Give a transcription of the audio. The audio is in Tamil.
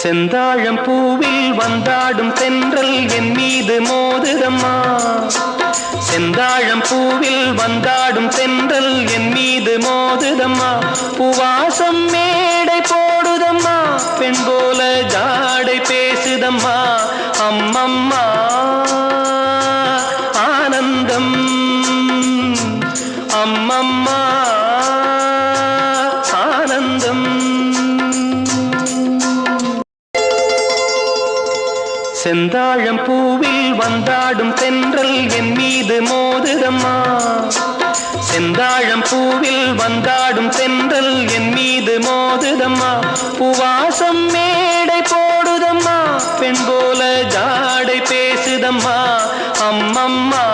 செந்தாழம் பூவில் வந்தாடும் தென்றல் என் மீது மோதுதம்மா. செந்தாழம் பூவில் வந்தாடும் தென்றல் என் மீது மோதுதம்மா. பூவாசம் மேடை போடுதம்மா, பெண் போல ஜாடை பேசுதம்மா. அம்மம்மா ஆனந்தம், அம்மம்மா ஆனந்தம். செந்தாழம் பூவில் வந்தாடும் தென்றல் என் மீது மோதுதம்மா. செந்தாழம் பூவில் வந்தாடும் தென்றல் என் மீது மோதுதம்மா. பூவாசம் மேடை போடுதம்மா, பெண் போல ஜாடை பேசுதம்மா. அம்மம்மா